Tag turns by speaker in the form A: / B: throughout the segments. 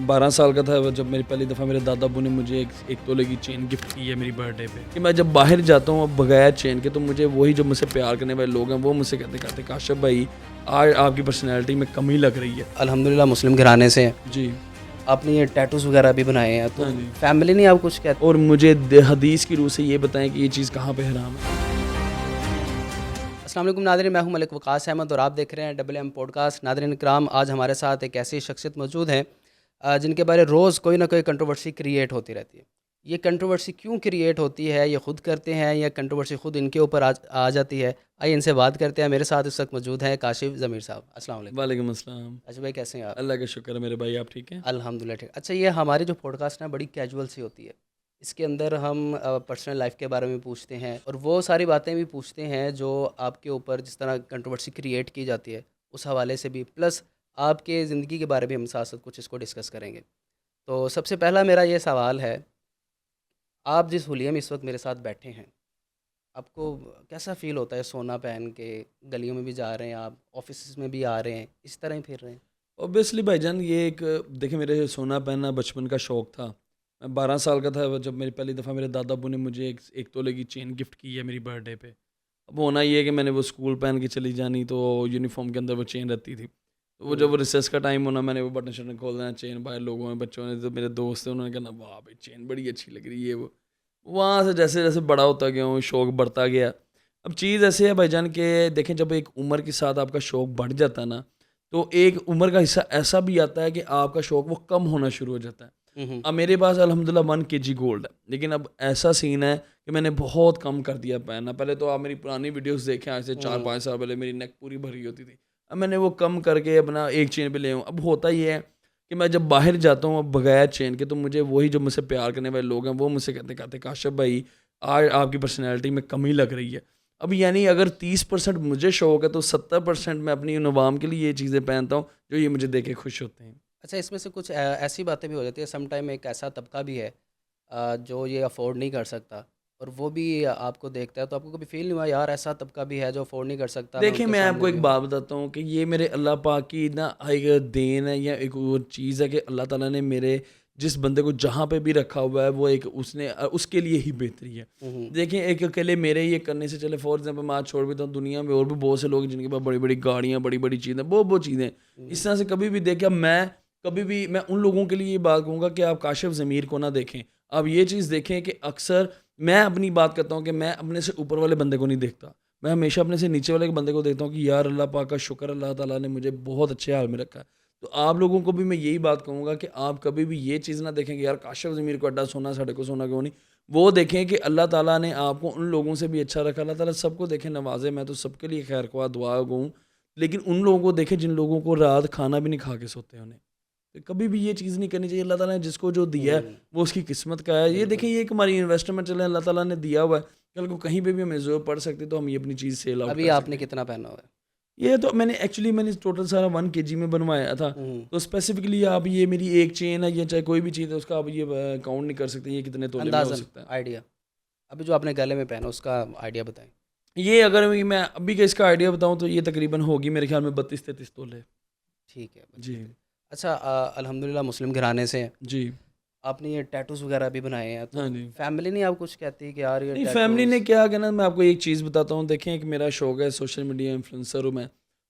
A: 12 سال کا تھا جب میری پہلی دفعہ میرے دادا ابو نے مجھے ایک تولے کی چین گفٹ کی ہے میری برتھ ڈے پہ کہ میں جب باہر جاتا ہوں اب بغیر چین کے تو مجھے وہی جو مجھ سے پیار کرنے والے لوگ ہیں وہ مجھ سے کہتے کاشف بھائی آج آپ کی پرسنالٹی میں کمی لگ رہی ہے.
B: الحمدللہ مسلم گھرانے سے ہیں.
A: جی
B: آپ نے یہ ٹیٹوز وغیرہ بھی بنائے ہیں تو
A: ہاں جی.
B: فیملی نہیں آپ کچھ کہتے؟
A: اور مجھے حدیث کی روح سے یہ بتائیں کہ یہ چیز کہاں پہ حرام ہے.
B: السلام علیکم ناظرین، میں ہوں ملک وقاص احمد اور آپ دیکھ رہے ہیں ڈبل ایم پوڈ کاسٹ. ناظرین کرام، آج ہمارے ساتھ ایک ایسی شخصیت موجود ہیں جن کے بارے روز کوئی نہ کوئی کنٹروورسی کریٹ ہوتی رہتی ہے. یہ کنٹروورسی کیوں کریٹ ہوتی ہے؟ یہ خود کرتے ہیں یا کنٹروورسی خود ان کے اوپر آ جاتی ہے؟ آئیے ان سے بات کرتے ہیں. میرے ساتھ اس وقت موجود ہیں کاشف ضمیر صاحب. السلام علیکم.
A: وعلیکم السلام.
B: اچھا بھائی، کیسے ہیں آپ؟
A: اللہ کا شکر ہے میرے بھائی، آپ ٹھیک ہیں؟
B: الحمدللہ ٹھیک. اچھا، یہ ہماری جو پوڈ کاسٹ ہے بڑی کیجول سی ہوتی ہے. اس کے اندر ہم پرسنل لائف کے بارے میں پوچھتے ہیں اور وہ ساری باتیں بھی پوچھتے ہیں جو آپ کے اوپر جس طرح کنٹروورسی کریٹ کی جاتی ہے اس حوالے سے بھی، پلس آپ کے زندگی کے بارے میں ہم ساتھ ساتھ کچھ اس کو ڈسکس کریں گے. تو سب سے پہلا میرا یہ سوال ہے، آپ جس حلیے میں اس وقت میرے ساتھ بیٹھے ہیں، آپ کو کیسا فیل ہوتا ہے سونا پہن کے؟ گلیوں میں بھی جا رہے ہیں آپ، آفیسز میں بھی آ رہے ہیں، اس طرح ہی پھر رہے ہیں؟
A: اوبیسلی بھائی جان، یہ ایک دیکھیں میرے سونا پہننا بچپن کا شوق تھا. میں 12 سال کا تھا جب میری پہلی دفعہ میرے دادا ابو نے مجھے ایک تولے کی چین گفٹ کی ہے میری برتھ ڈے پہ. اب ہونا یہ ہے کہ میں نے وہ اسکول پہن کے چلی جانی تو یونیفارم کے اندر وہ چین رہتی تھی. تو وہ جب وہ ریسیس کا ٹائم ہونا، میں نے وہ بٹن شٹن کھول دینا، چین باہر لوگوں میں بچوں نے جو میرے دوست تھے انہوں نے کہنا واہ بھائی چین بڑی اچھی لگ رہی ہے. وہ وہاں سے جیسے جیسے بڑا ہوتا گیا ہوں شوق بڑھتا گیا. اب چیز ایسے ہے بھائی جان کہ دیکھیں جب ایک عمر کے ساتھ آپ کا شوق بڑھ جاتا ہے نا تو ایک عمر کا حصہ ایسا بھی آتا ہے کہ آپ کا شوق وہ کم ہونا شروع ہو جاتا ہے. اب میرے پاس الحمدللہ 1 kg گولڈ ہے، لیکن اب ایسا سین ہے کہ میں نے بہت کم کر دیا پہننا. پہلے تو آپ میری پرانی ویڈیوز دیکھیں، آج سے 4-5 سال پہلے میری نیک پوری بھری ہوتی تھی. اب میں نے وہ کم کر کے اپنا ایک چین پہ لے ہوں. اب ہوتا یہ ہے کہ میں جب باہر جاتا ہوں اب بغیر چین کے تو مجھے وہی جو مجھ سے پیار کرنے والے لوگ ہیں وہ مجھ سے کہتے کاشف بھائی آج آپ کی پرسنالٹی میں کمی لگ رہی ہے. اب یعنی اگر 30% مجھے شوق ہے تو 70% میں اپنی ان عوام کے لیے یہ چیزیں پہنتا ہوں جو یہ مجھے دیکھ کے خوش ہوتے ہیں.
B: اچھا، اس میں سے کچھ ایسی باتیں بھی ہو جاتی ہے سم ٹائم، ایک ایسا طبقہ بھی ہے جو یہ افورڈ نہیں کر سکتا اور وہ بھی آپ کو دیکھتا ہے، تو آپ کو کبھی فیل نہیں ہوا یار ایسا طبقہ بھی ہے جو افورڈ نہیں کر سکتا؟
A: دیکھیں
B: ان کے
A: میں آپ
B: سامنے
A: کو ایک
B: بھی ہوں.
A: بات بتاتا ہوں کہ یہ میرے اللہ پاک کی نا ایک دین ہے یا ایک وہ چیز ہے کہ اللہ تعالیٰ نے میرے جس بندے کو جہاں پہ بھی رکھا ہوا ہے وہ ایک اس کے لیے ہی بہتری ہے. دیکھیں ایک اکیلے میرے یہ کرنے سے چلے فور ایگزامپل میں آج چھوڑ بھی ہوں، دنیا میں اور بھی بہت سے لوگ جن کے پاس بڑی بڑی گاڑیاں بڑی بڑی چیزیں بہت چیزیں اس طرح سے کبھی بھی دیکھا میں ان لوگوں کے لیے یہ بات کہوں گا کہ آپ کاشف ضمیر کو نہ دیکھیں. آپ یہ چیز دیکھیں کہ اکثر میں اپنی بات کرتا ہوں کہ میں اپنے سے اوپر والے بندے کو نہیں دیکھتا، میں ہمیشہ اپنے سے نیچے والے بندے کو دیکھتا ہوں کہ یار اللہ پاک کا شکر اللہ تعالیٰ نے مجھے بہت اچھے حال میں رکھا ہے. تو آپ لوگوں کو بھی میں یہی بات کہوں گا کہ آپ کبھی بھی یہ چیز نہ دیکھیں کہ یار کاشف ضمیر کو اڈا سونا ساڑھے کو سونا کیوں نہیں. وہ دیکھیں کہ اللہ تعالیٰ نے آپ کو ان لوگوں سے بھی اچھا رکھا. اللہ تعالیٰ سب کو دیکھیں نوازے، میں تو سب کے لیے خیر خواہ دعا ہوں، لیکن ان لوگوں کو دیکھیں جن لوگوں کو رات کھانا بھی نہیں کھا کے سوتے ہیں. انہیں کبھی بھی یہ چیز نہیں کرنی چاہیے. اللہ تعالیٰ نے جس کو جو دیا ہے وہ اس کی قسمت کا ہے. یہ دیکھیں یہ ایک ہماری انویسٹمنٹ چلے اللہ تعالیٰ نے دیا ہوا ہے، کل کو کہیں پہ بھی ہمیں ضرورت پڑ سکتی تو ہم یہ اپنی چیز سیل آؤٹ کر سکتے ہیں.
B: ابھی آپ نے کتنا پہنا ہوا ہے؟
A: یہ تو میں نے ٹوٹل سارا 1 kg میں بنوایا تھا. تو اسپیسیفکلی آپ یہ میری ایک چین ہے یا چاہے کوئی بھی چیز ہے اس کا آپ یہ کاؤنٹ نہیں کر سکتے یہ کتنے تولے میں ہو سکتا ہے.
B: آئیڈیا ابھی جو آپ نے گلے میں پہنا اس کا آئیڈیا بتائیں.
A: یہ اگر میں ابھی کا اس کا آئیڈیا بتاؤں تو یہ تقریباً ہوگی میرے خیال میں 32-33 تولے.
B: ٹھیک ہے
A: جی.
B: اچھا، الحمدللہ مسلم گھرانے سے ہیں.
A: جی.
B: آپ نے یہ ٹیٹوز وغیرہ بھی بنائے ہیں، تو
A: ہاں جی.
B: فیملی نہیں آپ کچھ کہتی کہ یار یہ
A: نہیں فیملی نے کیا کہنا، میں آپ کو ایک چیز بتاتا ہوں. دیکھیں ایک میرا شوق ہے سوشل میڈیا انفلوئنسر ہوں میں.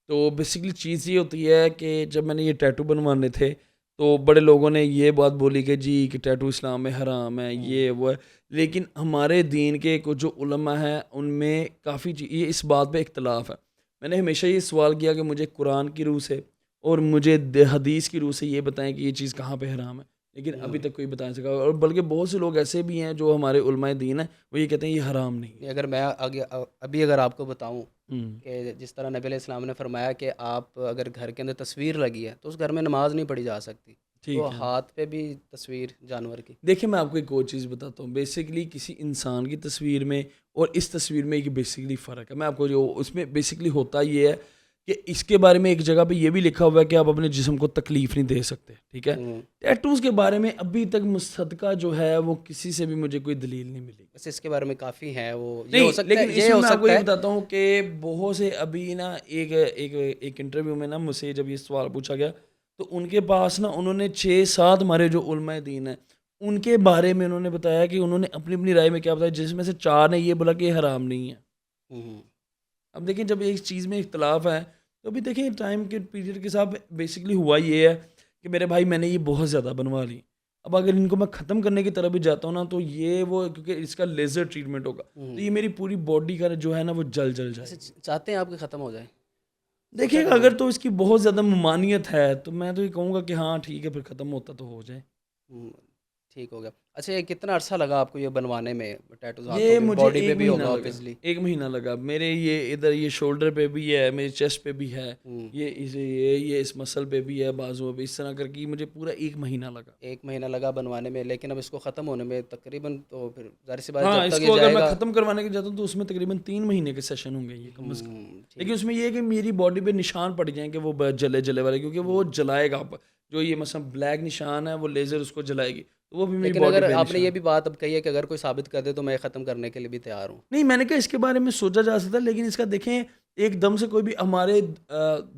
A: تو بیسکلی چیز یہ ہوتی ہے کہ جب میں نے یہ ٹیٹو بنوانے تھے تو بڑے لوگوں نے یہ بات بولی کہ جی کہ ٹیٹو اسلام میں حرام ہے یہ وہ ہے، لیکن ہمارے دین کے کچھ جو علماء ہیں ان میں کافی یہ اس بات پہ اختلاف ہے. میں نے ہمیشہ یہ سوال کیا کہ مجھے قرآن کی روح سے اور مجھے حدیث کی روح سے یہ بتائیں کہ یہ چیز کہاں پہ حرام ہے، لیکن ابھی تک کوئی بتا نہیں سکا. اور بلکہ بہت سے لوگ ایسے بھی ہیں جو ہمارے علماء دین ہیں وہ یہ کہتے ہیں یہ حرام نہیں ہے.
B: اگر میں ابھی اگر آپ کو بتاؤں کہ جس طرح نبی علیہ السلام نے فرمایا کہ آپ اگر گھر کے اندر تصویر لگی ہے تو اس گھر میں نماز نہیں پڑھی جا سکتی، تو ہاتھ پہ بھی تصویر جانور کی.
A: دیکھیں میں آپ کو ایک اور چیز بتاتا ہوں. بیسکلی کسی انسان کی تصویر میں اور اس تصویر میں ایک بیسکلی فرق ہے. میں آپ کو جو اس میں بیسکلی ہوتا یہ ہے کہ اس کے بارے میں ایک جگہ پہ یہ بھی لکھا ہوا ہے کہ آپ اپنے جسم کو تکلیف نہیں دے سکتے. ٹھیک ہے. ٹیٹوز کے بارے میں ابھی تک مصدقہ جو ہے وہ کسی سے بھی مجھے کوئی دلیل نہیں ملی.
B: بس اس کے بارے میں کافی ہیں وہ
A: نہیں، لیکن اس میں میں آپ کو یہ بتاتا ہوں کہ بہت سے ابھی نا ایک انٹرویو میں نا مجھ سے جب یہ سوال پوچھا گیا تو ان کے پاس نا انہوں نے 6-7 ہمارے جو علماء دین ہیں ان کے بارے میں انہوں نے بتایا کہ انہوں نے اپنی اپنی رائے میں کیا بتایا، جس میں سے 4 نے یہ بولا کہ یہ حرام نہیں ہے.
B: ہوں،
A: اب دیکھیں جب ایک چیز میں اختلاف ہے تو ابھی دیکھیں ٹائم کے پیریڈ کے ساتھ بیسکلی ہوا یہ ہے کہ میرے بھائی میں نے یہ بہت زیادہ بنوا لی. اب اگر ان کو میں ختم کرنے کی طرف بھی جاتا ہوں نا تو یہ وہ کیونکہ اس کا لیزر ٹریٹمنٹ ہوگا تو یہ میری پوری باڈی کا جو ہے نا وہ جل جائے.
B: ایسے چاہتے ہیں آپ کے ختم ہو جائے؟
A: دیکھیے اگر تو اس کی بہت زیادہ ممانعت ہے تو میں تو یہ کہوں گا کہ ہاں ٹھیک ہے پھر ختم ہوتا تو ہو جائے.
B: ٹھیک ہو گیا. اچھا یہ کتنا عرصہ لگا آپ کو یہ بنوانے میں ٹیٹوز؟
A: یہ مجھے
B: باڈی پہ
A: ایک
B: بھی
A: مہینہ
B: ہوگا
A: لگا.
B: obviously.
A: 1 مہینہ لگا میرے. یہ ادھر یہ شولڈر پہ بھی ہے، میری چیسٹ پہ بھی ہے، یہ اس مسل پہ بھی ہے، بازو پہ، اس طرح کر کے مجھے پورا 1 مہینہ لگا.
B: 1 مہینہ لگا بنوانے میں، لیکن اب اس کو ختم ہونے میں تقریباً تو پھر ظاہر سی بات
A: ہاں
B: جب
A: اس
B: تک
A: کو
B: یہ
A: اگر
B: جائے
A: میں
B: گا.
A: ختم کروانے کے جاتا ہوں تو اس میں تقریباً 3 مہینے کے سیشن ہوں گے یہ کم از کم.
B: ٹھیک.
A: لیکن اس میں یہ ہے کہ میری باڈی پہ نشان پڑ جائیں کہ وہ جلے جلے والے، کیونکہ وہ جلائے گا. جو یہ مثلا بلیک نشان ہے وہ لیزر اس کو جلائے گی تو وہ بھی میری
B: لیکن
A: باڈی
B: اگر
A: پہ
B: آپ نے
A: نشان.
B: یہ بھی بات اب کہی ہے کہ اگر کوئی ثابت کر دے تو میں ختم کرنے کے لیے بھی تیار ہوں.
A: نہیں میں نے کہا اس کے بارے میں سوچا جا سکتا ہے، لیکن اس کا دیکھیں ایک دم سے کوئی بھی ہمارے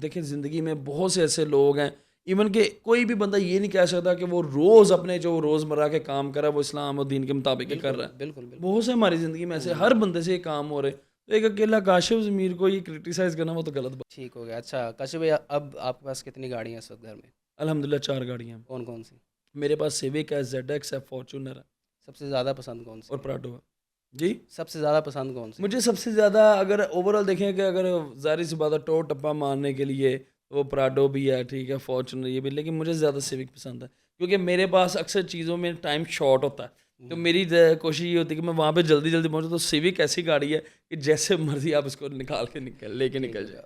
A: دیکھیں زندگی میں بہت سے ایسے لوگ ہیں، ایون کہ کوئی بھی بندہ یہ نہیں کہہ سکتا کہ وہ روز اپنے جو روزمرہ کے کام کر رہا ہے وہ اسلام اور دین کے مطابق ہی کر رہا ہے.
B: بالکل بالکل.
A: بہت سے ہماری زندگی میں ایسے ہر بندے سے یہ کام ہو رہے ہیں، تو ایک اکیلا کاشف ضمیر کو یہ کرٹیسائز کرنا وہ تو غلط بات.
B: ٹھیک ہو گیا. اچھا کاشف بھائی اب آپ کے پاس کتنی گاڑیاں ہیں اس وقت گھر میں؟
A: الحمدللہ 4 گاڑیاں ہیں.
B: کون کون سی؟
A: میرے پاس سیوک ہے، زیڈ ایکس ہے، فارچونر ہے
B: سب سے زیادہ پسند کون سی؟
A: اور پراڈو ہے. جی
B: سب سے زیادہ پسند کون سی؟
A: مجھے سب سے زیادہ اگر اوور آل دیکھیں کہ اگر ظاہر سی بات ہے ٹو ٹپا مارنے کے لیے وہ پراڈو بھی ہے، ٹھیک ہے، فارچونر یہ بھی، لیکن مجھے زیادہ سیوک پسند ہے کیونکہ میرے پاس اکثر چیزوں میں ٹائم شارٹ ہوتا ہے تو میری کوشش یہ ہوتی ہے کہ میں وہاں پہ جلدی جلدی پہنچوں. تو سیوک ایسی گاڑی ہے کہ جیسے مرضی آپ اس کو نکال کے لے کے نکل جائے.